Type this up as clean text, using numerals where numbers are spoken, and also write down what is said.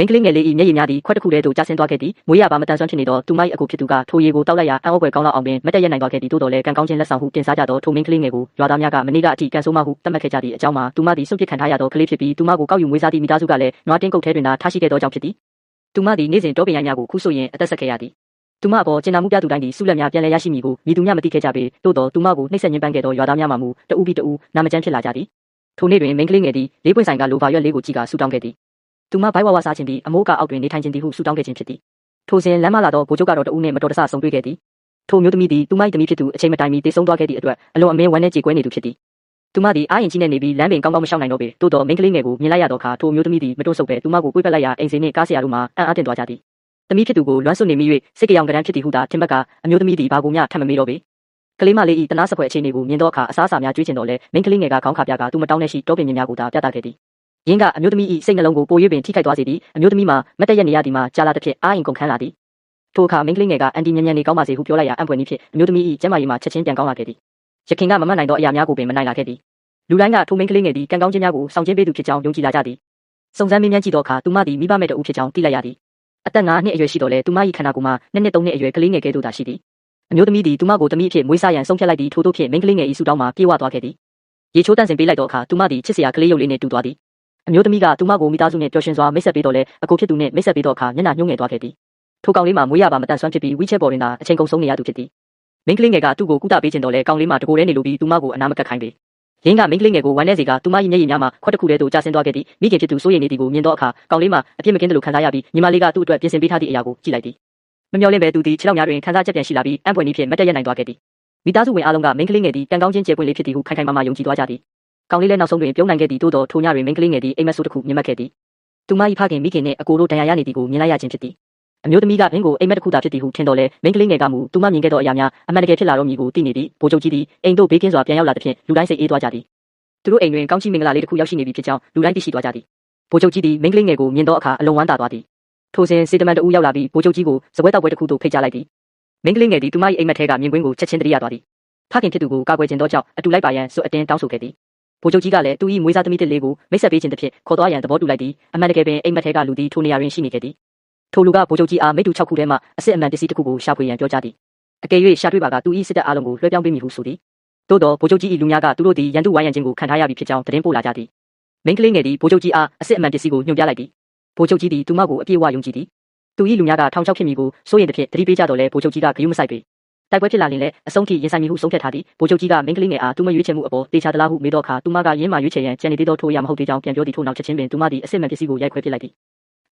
င်္ဂလိငယ်လေး၏မျက်ရည်များသည်ခွက်တစ်ခုတည်းသို့ကျဆင်းသွားခဲ့သည်မွေးရပါမတန်ဆွမ်းဖြစ်နေသောသူမ၏အကိုဖြစ်သူကထိုရေကိုတောက်လိုက်ရာအံ့ဩဖွယ်ကောင်းလောက်အောင်ပင်မတ်တက်ရက်နိုင်သွားခဲ့သည်သို့တော်လည်းကံကောင်းခြင်းလက်ဆောင်ဟုတင်စားကြသောထိုမင်းကလေးငယ်ကိုရွာသားများကမနေ့ကအထိကန်ဆိုးမဟုသတ်မှတ်ခဲ့ကြသည့်အကြောင်းမှာသူမသည်စွန့်ပစ်ခံထားရသောကလေးဖြစ်ပြီးသူမကိုကောက်ယူမွေးစားသည့်မိသားစုကလည်းနွားတင်းကုတ်ထဲတွင်သာထားရှိခဲ့သောကြောင့်ဖြစ်သည်သူမသည်နေ့စဉ်တောပင်ရိုင်းများကိုခူးဆို့ရင်းအသက်ဆက်ခဲ့ရသည်သူမအပေါ်ကျင်နာမှုပြသူတိုင်းသည်ဆုလက်များပြန်လည်ရရှိမည်ကိုမိသူများမသိခဲ့ကြပေသို့တော်သူမကိုနှိပ်စက်ညှဉ်းပန်းခဲ့သောရွာသားများမှမူတဦးပြီးတဦးနာမကျန်းဖြစ်လာကြသည်ထိုနေ့တွင်မင်းကလေးငယ်သည်လေးပွင့်ဆိုင်ကလိုဘာရွက်လေးကိုကြည့်ကာဆူတောင်းခဲ့သည်သူမဘိုက်ဝဝစားခြင်းသည်အမိုးကအောက်တွင်နေထိုင်ခြင်းသည်ဟုဆူတောင်းခဲ့ခြင်းဖြစ်သည်ထိုစဉ်လမ်းမလာသောဗိုလ်ချုပ်ကတော့တဦးနှင့်မတော်တဆဆုံတွေ့ခဲ့သည်ထိုမျိုးသမီးသည်သူမ၏သမီးဖြစ်သူအချိန်မတိုင်မီတည်ဆုံသွားခဲ့သည့်အတွက်အလွန်အမင်းဝမ်းနည်းကြေကွဲနေသူဖြစ်သည်သူမသည်အားရင်ကြီးနေပြီးလမ်းပင်ကောင်းကောင်းမရှောင်နိုင်တော့ပေသို့တော်မင်းကလေးငယ်ကိုမြင်လိုက်ရသောအခါထိုမျိုးသမီးသည်မတွန့်ဆုတ်ပဲသူမကိုကိုယ်ပတ်လိုက်ရာအိမ်စင်နှင့်ကားဆရာတို့မှအံ့အားသင့်သွားကြသည်သမီးဖြစ်သူကိုလွမ်းဆွနေမိ၍စိတ်ကြောင်ကရန်ဖြစ်သည်ဟုသာထင်မှတ်ကအမျိုးသမီးသည်ဘာကိုမျှထပ်မမေးတော့ပေကလေးမလေး၏တနာစပွဲအခြေအနေကိုမြင်သောအခါအစားအစာများကြွေးချင်တော်လဲမင်းကလေးငယ်ကခေါင်းခါပြကသူမတောင်းနဲ့ရှိတောပင်မြင်များကိုသာပြသခဲ့သည်ရင်းကအမျိုးသမီး၏စိတ်နှလုံးကိုပို၍ပင်ထိခိုက်သွားစေသည်အမျိုးသမီးမှာမတ်တက်ရနေရသည်မှာကြာလာသဖြင့်အားရင်ကုန်ခန်းလာသည်ထိုအခါမင်းကလေးငယ်ကအန်တီမြန်မြန်နေကောင်းပါစေဟုပြောလိုက်ရာအံ့ဖွယ်နည်းဖြင့်အမျိုးသမီး၏ကျန်းမာရေးမှာချက်ချင်းပြန်ကောင်းလာခဲ့သည်ရခင်ကမမှတ်နိုင်သောအရာများကိုပင်မနိုင်လာခဲ့သည်လူတိုင်းကထိုမင်းကလေးငယ်သည်ကံကောင်းခြင်းများကိုဆောင်ကျဉ်ပေးသူဖြစ်ကြောင်းယုံကြည်လာကြသည်စုံစမ်းမေးမြန်းကြည့်သောအခါသူမသည်မိဘမဲ့တဦးဖြစ်ကြောင်းသိလိုက်ရသည်အသက်9နှစ်အရွယ်ရှိတော်လဲသူမ၏ခန္ဓာကိုယ်မှာ2နှစ်3နှစ်အရွယ်ကလေးငယ်ကဲ့သို့သာရှိသည်အမျိုးသမီးသည်သူမကိုသမီးအဖြစ်မွေးစားရန်ဆုံးဖြတ်လိုက်သည့်ထို့သောဖြင့်မင်းကလေးငယ်၏ဆူတောင်းမှာပြေဝသွားခဲ့သည်ရေချိုးတန့်စင်ပေးလိုက်သောအခါသူမသည်ချစ်စရာကလေးရုပ်လေးနှင့်တူသွားသည်အမျိုးသမီးကသူမကိုမိသားစုနှင့်ပျော်ရွှင်စွာမိတ်ဆက်ပေးတော်လဲအကိုဖြစ်သူနှင့်မိတ်ဆက်ပေးသောအခါမျက်နှာညှိုးငယ်သွားခဲ့သည်ထိုကောင်လေးမှာမွေးရပါမတန်ဆွမ်းဖြစ်ပြီးဝီးချဲပေါ်တွင်သာအချိန်ကုန်ဆုံးနေရသူဖြစ်သည်မင်းကလေးငယ်ကသူ့ကိုကုသပေးခြင်းတော်လဲကောင်လေးမှာတကိုယ်တည်းနေလိုပြီးသူမကိုအနာမကတ်ခိုင်းပေရင်းကမင်းကလေးငယ်ကိုဝမ်းနေစေကသူမ၏မျက်ရည်များမှာခွက်တစ်ခုတည်းသို့ကျဆင်းသွားခဲ့သည်မိခင်ဖြစ်သူစိုးရိမ်နေသည်ကိုမြင်သောအခါကောင်လေးမှာအပြစ်မကင်းသလိုခံစားရပြီးညီမလေးကသူ့အတွက်ပြင်ဆင်ပေးထားသည့်အရာကိုကြည့်လိုက်သည်မမျှော်လင့်ပဲသူသည်ခြေထောက်များတွင်ခံစားချက်ပြန်ရှိလာပြီးအံ့ဖွယ်နည်းဖြင့်မတ်တက်ရနိုင်သွားခဲ့သည်မိသားစုဝင်အားလုံးကမင်းကလေးငယ်သည်ကံကောင်းခြင်းကျေပွင့်လေးဖြစ်သည်ဟုခိုင်ခိုင်မာမာယုံကြည်သွားကြသည်ကောင်လေးလည်းနောက်ဆုံးတွင်ပြုံးနိုင်ခဲ့သည်သို့တော်ထိုညတွင်မင်းကလေးငယ်သည်အိမ်မက်ဆိုးတစ်ခုမြင်မှတ်ခဲ့သည်သူမ၏ဖခင်မိခင်နှင့်အကိုတို့ဒဏ်ရာရနေသည်ကိုမြင်လိုက်ရခြင်းဖြစ်သည်အမျိုးသမီးကမင်းကိုအိမ်မက်တစ်ခုသာဖြစ်သည်ဟုထင်တော်လဲမင်းကလေးငယ်ကမူသူမမြင်ခဲ့သောအရာများအမှန်တကယ်ဖြစ်လာတော့မည်ကိုသိနေသည်ဗိုလ်ချုပ်ကြီးသည်အိမ်သို့ဘေးကင်းစွာပြန်ရောက်လာသဖြင့်လူတိုင်းစိတ်အေးသွားကြသည်သူတို့အိမ်တွင်ကောင်းချီးမင်္ဂလာလေးတစ်ခုရောက်ရှိနေပြီဖြစ်ကြောင်းလူတိုင်းသိရှိသွားကြသည်ဗိုလ်ချုပ်ကြီးသည်မင်းကလေးငယ်ကိုမြင်သောအခါအလွန်ဝမ်းသာသွားသည်ထိုစဉ်စေတမန်တဦးရောက်လာပြီးဗိုလ်ချုပ်ကြီးကိုစပွဲတောက်ပွဲတစ်ခုသို့ဖိတ်ကြားလိုက်သည်မင်းကလေးငယ်သည်သူမ၏အိမ်မက်ထဲကမြင်ကွင်းကိုချက်ချင်းတရိယာသွားသည်ဖခင်ဖြစ်သူကိုကာကွယ်ခြင်းသောကြောင့်အတူလိုက်ပါရန်စွတ်အတင်းတောင်းဆိုခဲ့သည်ဗိုလ်ချုပ်ကြီးကလည်းသူ၏မွေးစားသမီးတစ်လေးကိုမိတ်ဆက်ပေးခြင်းတစ်ဖြစ်ခေါ်သွားရန်သဘောတူလိုက်သည်အမှန်တကယ်ပင်အိမ်မက်ထဲကလူသည်ထိုနေရာတွင်ရှိနေခဲ့သည်ထိုလူကဗိုလ်ချုပ်ကြီးအားမိတ္တူ6ခုထဲမှအစစ်အမှန်ပစ္စည်းတစ်ခုကိုရှာဖွေရန်ပြောကြားသည်အကယ်၍ရှာတွေ့ပါကသူ၏စစ်တပ်အားလုံးကိုလွှဲပြောင်းပေးမည်ဟုဆိုသည်သို့သောဗိုလ်ချုပ်ကြီး၏လူများကသူတို့သည်ရန်သူဝိုင်းရန်ခြင်းကိုခံထားရပြီဖြစ်ကြောင်းသတင်းပို့လာကြသည်မင်းကလေးငယ်သည်ဗိုလ်ချုပ်ကြီးအားအစစ်အမှန်ပစ္စည်းကိုညွှန်ပြလိုက်သည်ဗိုလ်ချုပ်ကြီးသည်သူမကိုအပြည့်အဝယုံကြည်သည်သူ၏လူများကထောင်ချောက်ဖြစ်မည်ကိုစိုးရိမ်သဖြင့်သတိပေးကြတော်လဲဗိုလ်ချုပ်ကြီးကဂရုမစိုက်ပေတိုက်ပွဲဖြစ်လာရင်လည်းအဆုံးထိရင်ဆိုင်မည်ဟုဆုံးဖြတ်ထားသည်ဗိုလ်ချုပ်ကြီးကမင်းကလေးငယ်အားသူမရွေးချယ်မှုအပေါ်တေချာသလားဟုမေးတော့အခါသူမကရင်းမှရွေးချယ်ရန်ကြံနေသေးသောထိုအရာမဟုတ်သေးကြောင်းပြန်ပြောသည်ထို့နောက်ချက်ချင်းပင်သူမသည်အစစ်အမှန်ပစ္စည်းကိုရိုက်ခွဲပစ်လိုက်သည်